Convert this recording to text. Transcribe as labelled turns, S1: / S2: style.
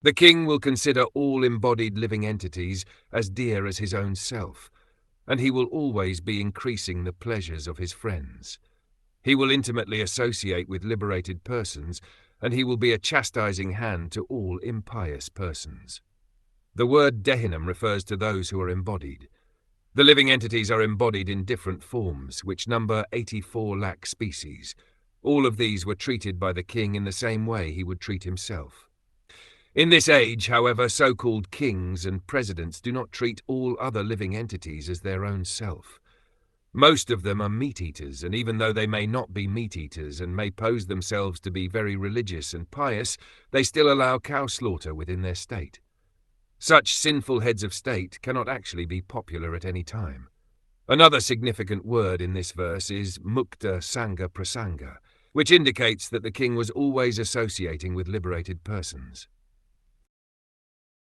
S1: The king will consider all embodied living entities as dear as his own self, and he will always be increasing the pleasures of his friends. He will intimately associate with liberated persons, and he will be a chastising hand to all impious persons. The word Dehinam refers to those who are embodied. The living entities are embodied in different forms, which number 84 lakh species. All of these were treated by the king in the same way he would treat himself. In this age, however, so-called kings and presidents do not treat all other living entities as their own self. Most of them are meat-eaters, and even though they may not be meat-eaters and may pose themselves to be very religious and pious, they still allow cow slaughter within their state. Such sinful heads of state cannot actually be popular at any time. Another significant word in this verse is mukta sangha prasanga, which indicates that the king was always associating with liberated persons.